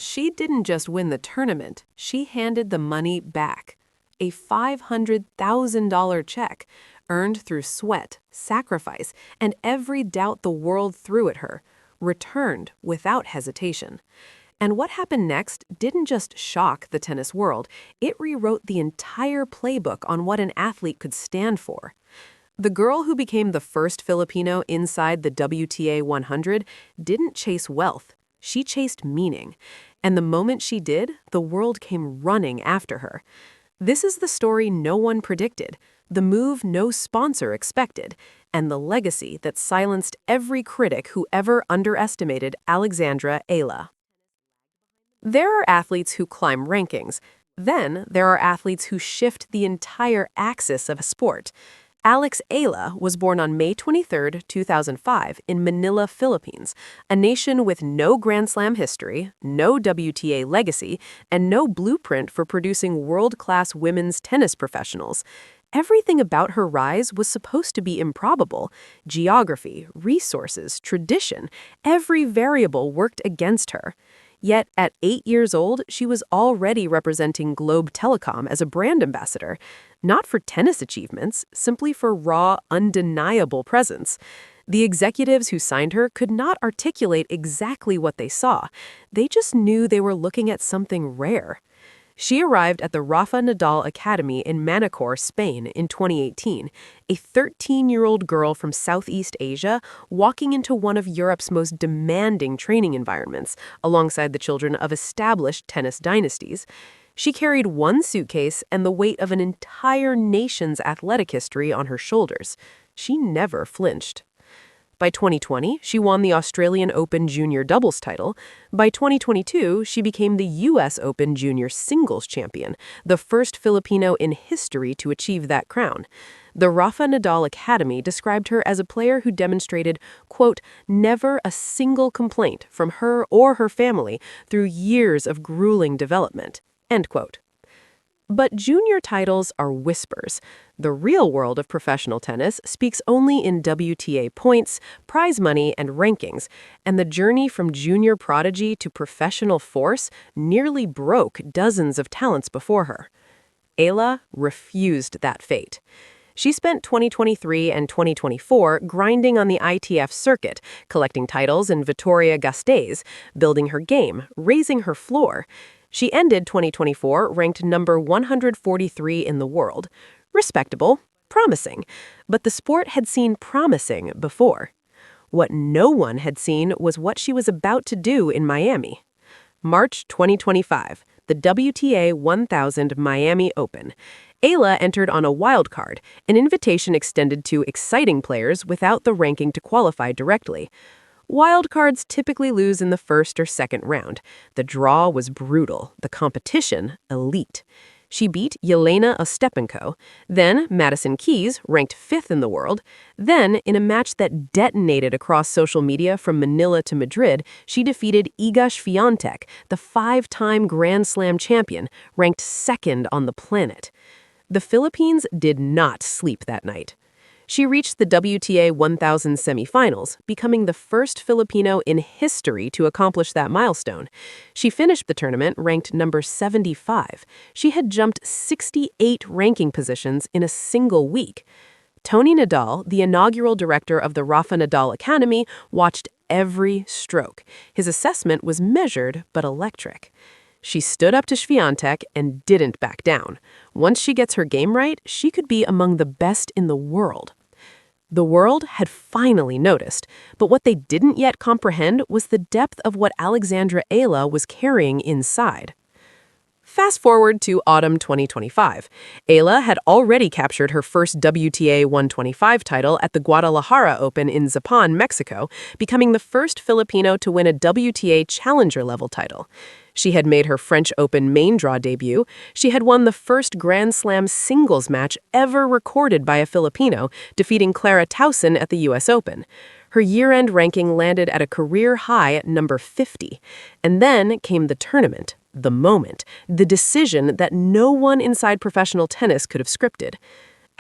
She didn't just win the tournament, she handed the money back. A $500,000 check, earned through sweat, sacrifice, and every doubt the world threw at her, returned without hesitation. And what happened next didn't just shock the tennis world, it rewrote the entire playbook on what an athlete could stand for. The girl who became the first Filipino inside the WTA 100 didn't chase wealth, she chased meaning. And the moment she did, the world came running after her. This is the story no one predicted, the move no sponsor expected, and the legacy that silenced every critic who ever underestimated Alexandra Eala. There are athletes who climb rankings. Then there are athletes who shift the entire axis of a sport. Alex Eala was born on May 23, 2005, in Manila, Philippines, a nation with no Grand Slam history, no WTA legacy, and no blueprint for producing world-class women's tennis professionals. Everything about her rise was supposed to be improbable. Geography, resources, tradition, every variable worked against her. Yet, at 8 years old, she was already representing Globe Telecom as a brand ambassador, not for tennis achievements, simply for raw, undeniable presence. The executives who signed her could not articulate exactly what they saw. They just knew they were looking at something rare. She arrived at the Rafa Nadal Academy in Manacor, Spain in 2018, a 13-year-old girl from Southeast Asia walking into one of Europe's most demanding training environments, alongside the children of established tennis dynasties. She carried one suitcase and the weight of an entire nation's athletic history on her shoulders. She never flinched. By 2020, she won the Australian Open Junior Doubles title. By 2022, she became the U.S. Open Junior Singles champion, the first Filipino in history to achieve that crown. The Rafa Nadal Academy described her as a player who demonstrated, quote, never a single complaint from her or her family through years of grueling development, end quote. But junior titles are whispers. The real world of professional tennis speaks only in WTA points, prize money, and rankings, and the journey from junior prodigy to professional force nearly broke dozens of talents before her. Eala refused that fate. She spent 2023 and 2024 grinding on the ITF circuit, collecting titles in Vitoria-Gasteiz, building her game, raising her floor. She ended 2024 ranked number 143 in the world. Respectable, promising, but the sport had seen promising before. What no one had seen was what she was about to do in Miami. March 2025, the WTA 1000 Miami Open. Eala entered on a wild card, an invitation extended to exciting players without the ranking to qualify directly. Wildcards typically lose in the first or second round. The draw was brutal, the competition elite. She beat Yelena Ostapenko, then Madison Keys, ranked 5th in the world. Then, in a match that detonated across social media from Manila to Madrid, she defeated Iga Swiatek, the 5-time Grand Slam champion, ranked 2nd on the planet. The Philippines did not sleep that night. She reached the WTA 1000 semifinals, becoming the first Filipino in history to accomplish that milestone. She finished the tournament ranked number 75. She had jumped 68 ranking positions in a single week. Tony Nadal, the inaugural director of the Rafa Nadal Academy, watched every stroke. His assessment was measured but electric. She stood up to Swiatek and didn't back down. Once she gets her game right, she could be among the best in the world. The world had finally noticed, but what they didn't yet comprehend was the depth of what Alexandra Eala was carrying inside. Fast forward to autumn 2025. Eala had already captured her first WTA 125 title at the Guadalajara Open in Zapan, Mexico, becoming the first Filipino to win a WTA challenger-level title. She had made her French Open main draw debut. She had won the first Grand Slam singles match ever recorded by a Filipino, defeating Clara Tauson at the U.S. Open. Her year-end ranking landed at a career high at number 50. And then came the tournament, the moment, the decision that no one inside professional tennis could have scripted.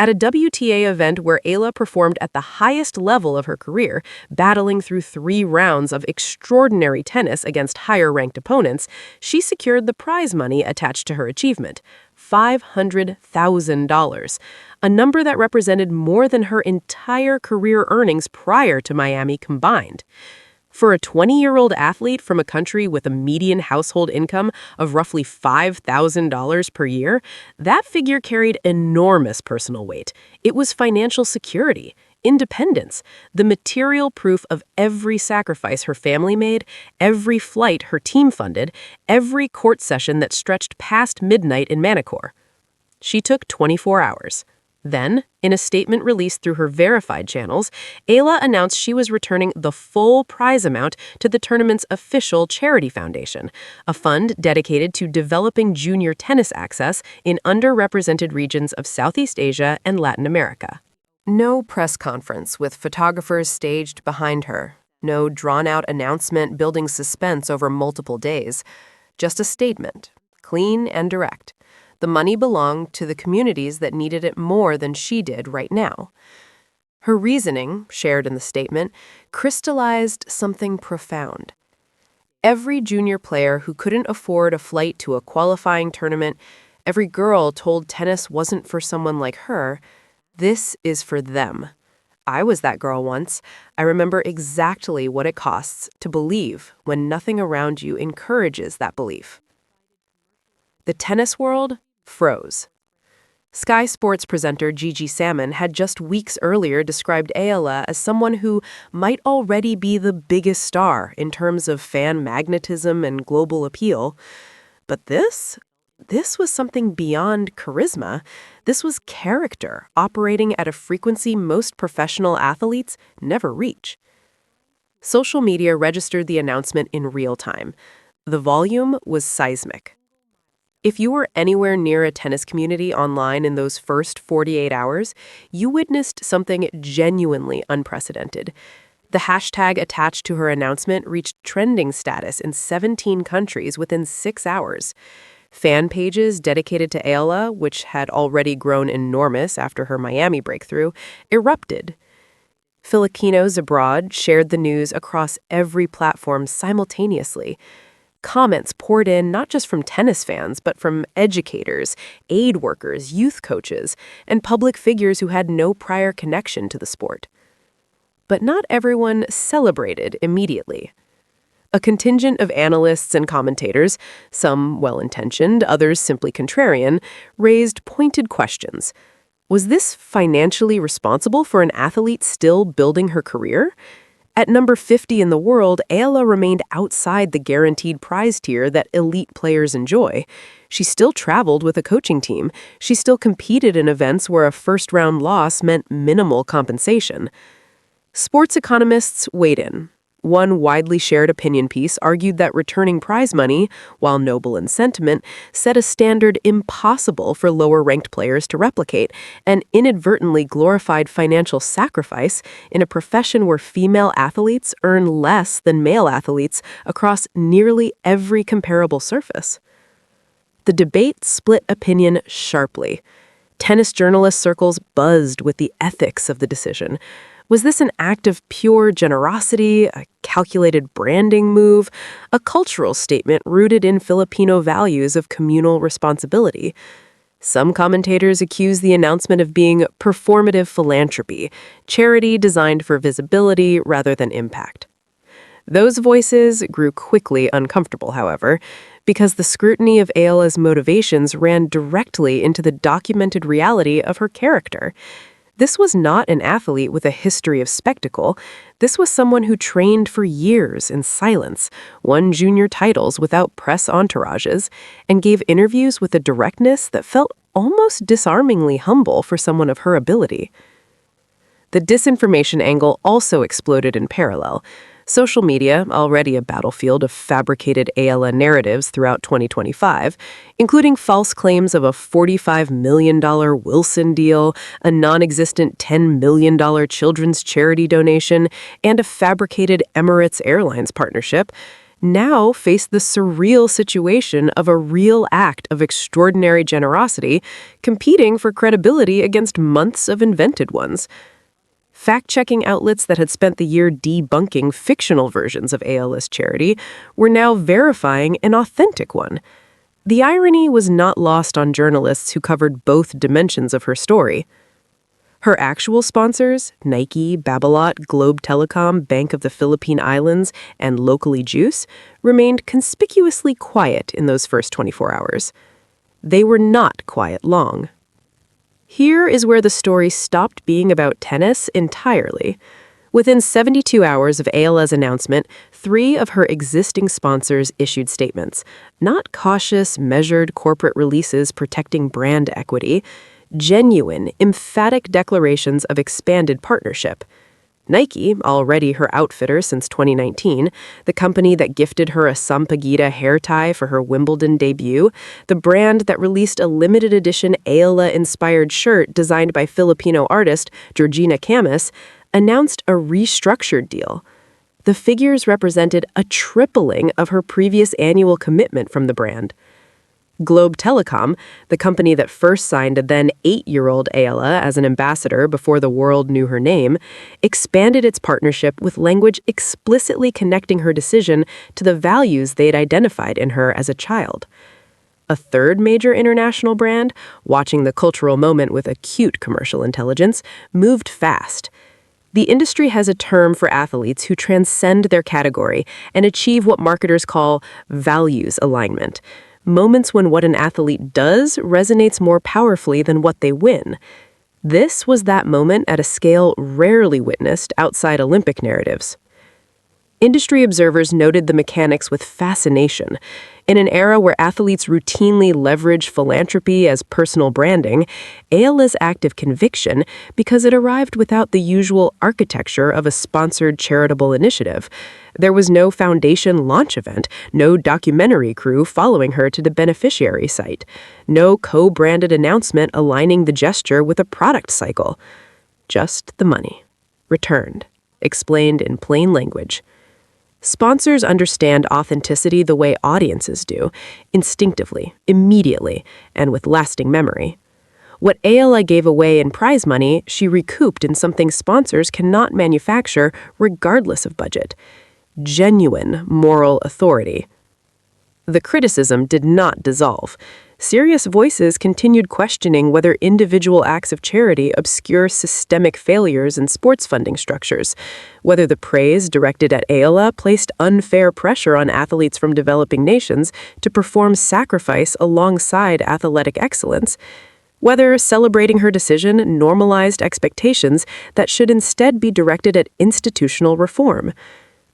At a WTA event where Eala performed at the highest level of her career, battling through 3 rounds of extraordinary tennis against higher-ranked opponents, she secured the prize money attached to her achievement, $500,000, a number that represented more than her entire career earnings prior to Miami combined. For a 20-year-old athlete from a country with a median household income of roughly $5,000 per year, that figure carried enormous personal weight. It was financial security, independence, the material proof of every sacrifice her family made, every flight her team funded, every court session that stretched past midnight in Manicure. She took 24 hours. Then, in a statement released through her verified channels, Eala announced she was returning the full prize amount to the tournament's official charity foundation, a fund dedicated to developing junior tennis access in underrepresented regions of Southeast Asia and Latin America. No press conference with photographers staged behind her. No drawn-out announcement building suspense over multiple days. Just a statement, clean and direct. The money belonged to the communities that needed it more than she did right now. Her reasoning, shared in the statement, crystallized something profound. Every junior player who couldn't afford a flight to a qualifying tournament, every girl told tennis wasn't for someone like her, this is for them. I was that girl once. I remember exactly what it costs to believe when nothing around you encourages that belief. The tennis world froze. Sky Sports presenter Gigi Salmon had just weeks earlier described Eala as someone who might already be the biggest star in terms of fan magnetism and global appeal. But this was something beyond charisma. This was character operating at a frequency most professional athletes never reach. Social media registered the announcement in real time. The volume was seismic. If you were anywhere near a tennis community online in those first 48 hours, you witnessed something genuinely unprecedented. The hashtag attached to her announcement reached trending status in 17 countries within 6 hours. Fan pages dedicated to Eala, which had already grown enormous after her Miami breakthrough, erupted. Filipinos abroad shared the news across every platform simultaneously. Comments poured in not just from tennis fans, but from educators, aid workers, youth coaches, and public figures who had no prior connection to the sport. But not everyone celebrated immediately. A contingent of analysts and commentators, some well-intentioned, others simply contrarian, raised pointed questions. Was this financially responsible for an athlete still building her career? At number 50 in the world, Eala remained outside the guaranteed prize tier that elite players enjoy. She still traveled with a coaching team. She still competed in events where a first-round loss meant minimal compensation. Sports economists weighed in. One widely shared opinion piece argued that returning prize money, while noble in sentiment, set a standard impossible for lower-ranked players to replicate, and inadvertently glorified financial sacrifice in a profession where female athletes earn less than male athletes across nearly every comparable surface. The debate split opinion sharply. Tennis journalist circles buzzed with the ethics of the decision. Was this an act of pure generosity, a calculated branding move, a cultural statement rooted in Filipino values of communal responsibility? Some commentators accuse the announcement of being performative philanthropy, charity designed for visibility rather than impact. Those voices grew quickly uncomfortable, however, because the scrutiny of Eala's motivations ran directly into the documented reality of her character. This was not an athlete with a history of spectacle. This was someone who trained for years in silence, won junior titles without press entourages, and gave interviews with a directness that felt almost disarmingly humble for someone of her ability. The disinformation angle also exploded in parallel. Social media, already a battlefield of fabricated Eala narratives throughout 2025, including false claims of a $45 million Wilson deal, a non-existent $10 million children's charity donation, and a fabricated Emirates Airlines partnership, now faced the surreal situation of a real act of extraordinary generosity, competing for credibility against months of invented ones. Fact-checking outlets that had spent the year debunking fictional versions of Eala's charity were now verifying an authentic one. The irony was not lost on journalists who covered both dimensions of her story. Her actual sponsors, Nike, Babolat, Globe Telecom, Bank of the Philippine Islands, and Locally Juice, remained conspicuously quiet in those first 24 hours. They were not quiet long. Here is where the story stopped being about tennis entirely. Within 72 hours of Eala's announcement, 3 of her existing sponsors issued statements. Not cautious, measured corporate releases protecting brand equity, genuine, emphatic declarations of expanded partnership. Nike, already her outfitter since 2019, the company that gifted her a Sampaguita hair tie for her Wimbledon debut, the brand that released a limited edition Eala-inspired shirt designed by Filipino artist Georgina Camus, announced a restructured deal. The figures represented a tripling of her previous annual commitment from the brand. Globe Telecom, the company that first signed a then 8-year-old Eala as an ambassador before the world knew her name, expanded its partnership with language explicitly connecting her decision to the values they'd identified in her as a child. A third major international brand, watching the cultural moment with acute commercial intelligence, moved fast. The industry has a term for athletes who transcend their category and achieve what marketers call values alignment. Moments when what an athlete does resonates more powerfully than what they win. This was that moment at a scale rarely witnessed outside Olympic narratives. Industry observers noted the mechanics with fascination. In an era where athletes routinely leverage philanthropy as personal branding, Eala's act of conviction because it arrived without the usual architecture of a sponsored charitable initiative. There was no foundation launch event, no documentary crew following her to the beneficiary site, no co-branded announcement aligning the gesture with a product cycle. Just the money. Returned. Explained in plain language. Sponsors understand authenticity the way audiences do, instinctively, immediately, and with lasting memory. What Eala gave away in prize money, she recouped in something sponsors cannot manufacture regardless of budget. Genuine moral authority. The criticism did not dissolve. Serious voices continued questioning whether individual acts of charity obscure systemic failures in sports funding structures, whether the praise directed at Eala placed unfair pressure on athletes from developing nations to perform sacrifice alongside athletic excellence, whether celebrating her decision normalized expectations that should instead be directed at institutional reform.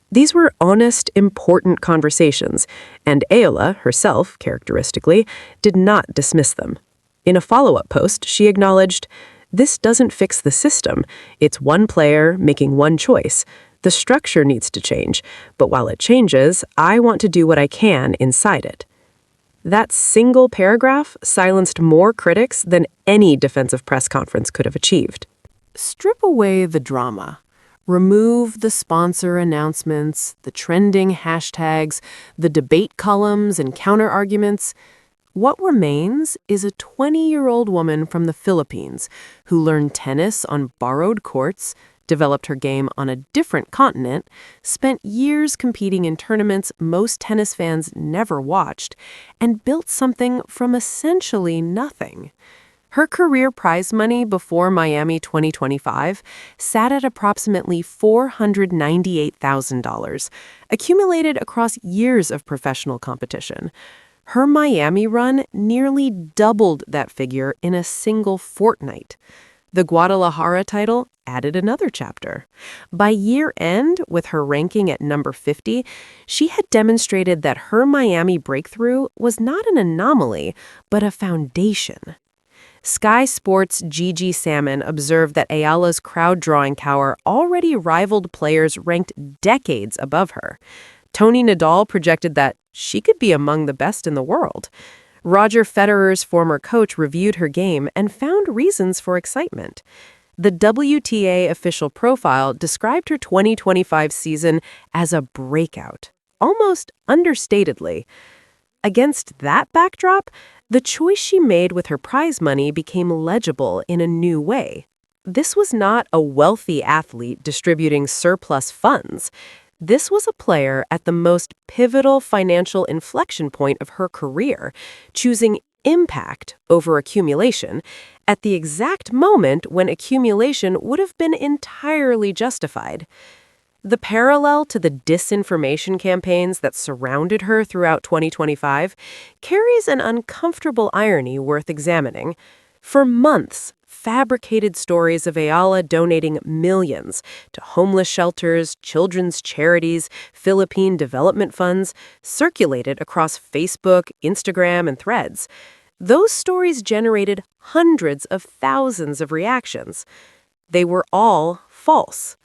These were honest, important conversations, and Eala, herself, characteristically, did not dismiss them. In a follow-up post, she acknowledged, "This doesn't fix the system. It's one player making one choice. The structure needs to change, but while it changes, I want to do what I can inside it." That single paragraph silenced more critics than any defensive press conference could have achieved. Strip away the drama. Remove the sponsor announcements, the trending hashtags, the debate columns and counter-arguments. What remains is a 20-year-old woman from the Philippines who learned tennis on borrowed courts, developed her game on a different continent, spent years competing in tournaments most tennis fans never watched, and built something from essentially nothing. Her career prize money before Miami 2025 sat at approximately $498,000, accumulated across years of professional competition. Her Miami run nearly doubled that figure in a single fortnight. The Guadalajara title added another chapter. By year end, with her ranking at number 50, she had demonstrated that her Miami breakthrough was not an anomaly, but a foundation. Sky Sports' Gigi Salmon observed that Eala's crowd-drawing power already rivaled players ranked decades above her. Tony Nadal projected that she could be among the best in the world. Roger Federer's former coach reviewed her game and found reasons for excitement. The WTA official profile described her 2025 season as a breakout. almost understatedly. Against that backdrop, the choice she made with her prize money became legible in a new way. This was not a wealthy athlete distributing surplus funds. This was a player at the most pivotal financial inflection point of her career, choosing impact over accumulation at the exact moment when accumulation would have been entirely justified. The parallel to the disinformation campaigns that surrounded her throughout 2025 carries an uncomfortable irony worth examining. For months, fabricated stories of Eala donating millions to homeless shelters, children's charities, Philippine development funds circulated across Facebook, Instagram, and Threads. Those stories generated hundreds of thousands of reactions. They were all false.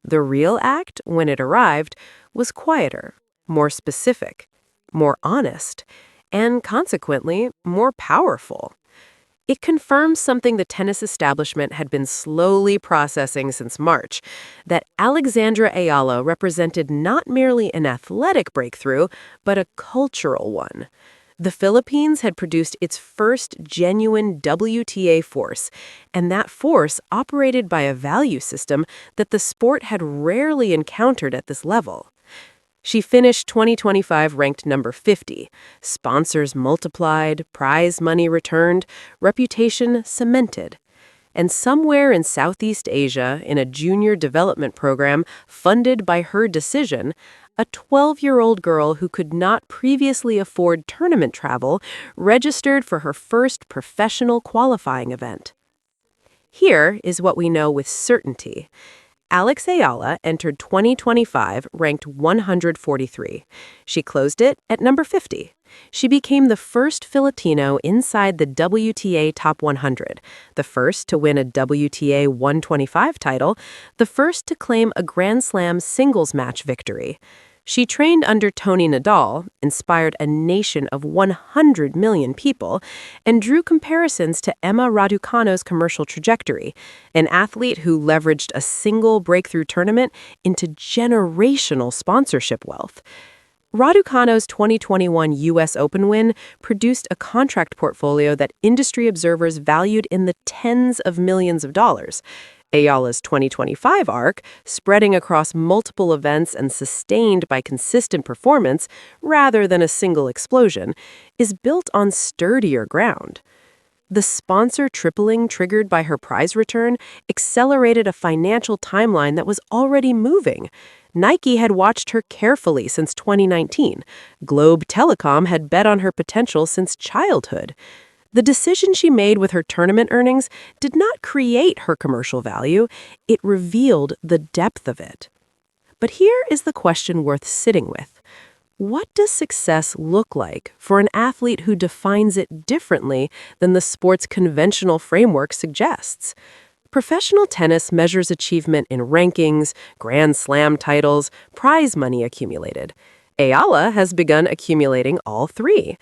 The real act, when it arrived, was quieter, more specific, more honest, and consequently, more powerful. It confirms something the tennis establishment had been slowly processing since March, that Alexandra Eala represented not merely an athletic breakthrough, but a cultural one. The Philippines had produced its first genuine WTA force, and that force operated by a value system that the sport had rarely encountered at this level. She finished 2025 ranked number 50. Sponsors multiplied, prize money returned, reputation cemented. And somewhere in Southeast Asia, in a junior development program funded by her decision, a 12-year-old girl who could not previously afford tournament travel registered for her first professional qualifying event. Here is what we know with certainty. Alex Eala entered 2025 ranked 143. She closed it at number 50. She became the first Filipino inside the WTA Top 100, the first to win a WTA 125 title, the first to claim a Grand Slam singles match victory. She trained under Tony Nadal, inspired a nation of 100 million people, and drew comparisons to Emma Raducanu's commercial trajectory, an athlete who leveraged a single breakthrough tournament into generational sponsorship wealth. Raducanu's 2021 U.S. Open win produced a contract portfolio that industry observers valued in the tens of millions of dollars. Eala's 2025 arc, spreading across multiple events and sustained by consistent performance rather than a single explosion, is built on sturdier ground. The sponsor tripling triggered by her prize return accelerated a financial timeline that was already moving. Nike had watched her carefully since 2019. Globe Telecom had bet on her potential since childhood. The decision she made with her tournament earnings did not create her commercial value, it revealed the depth of it. But here is the question worth sitting with. What does success look like for an athlete who defines it differently than the sport's conventional framework suggests? Professional tennis measures achievement in rankings, Grand Slam titles, prize money accumulated. Eala has begun accumulating all three.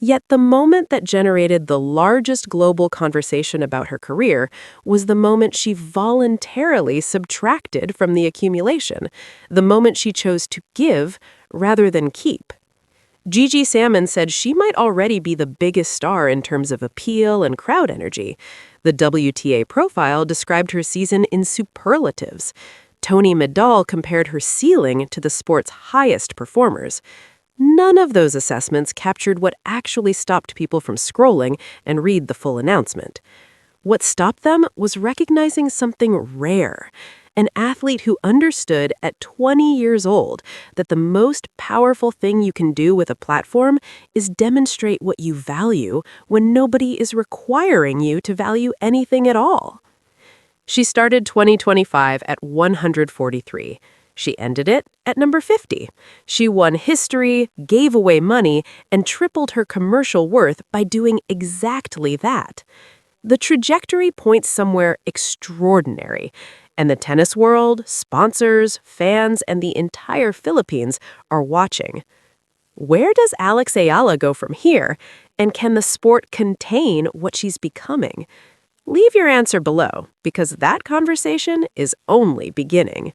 Yet the moment that generated the largest global conversation about her career was the moment she voluntarily subtracted from the accumulation, the moment she chose to give rather than keep. Gigi Salmon said she might already be the biggest star in terms of appeal and crowd energy. The WTA profile described her season in superlatives. Tony Nadal compared her ceiling to the sport's highest performers. None of those assessments captured what actually stopped people from scrolling and read the full announcement. What stopped them was recognizing something rare. An athlete who understood at 20 years old that the most powerful thing you can do with a platform is demonstrate what you value when nobody is requiring you to value anything at all. She started 2025 at 143. She ended it at number 50. She won history, gave away money, and tripled her commercial worth by doing exactly that. The trajectory points somewhere extraordinary, and the tennis world, sponsors, fans, and the entire Philippines are watching. Where does Alex Eala go from here, and can the sport contain what she's becoming? Leave your answer below, because that conversation is only beginning.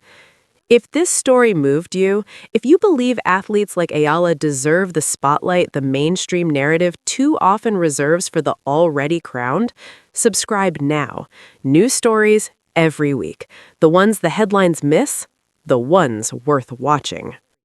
If this story moved you, if you believe athletes like Ayala deserve the spotlight the mainstream narrative too often reserves for the already crowned, subscribe now. New stories every week. The ones the headlines miss, the ones worth watching.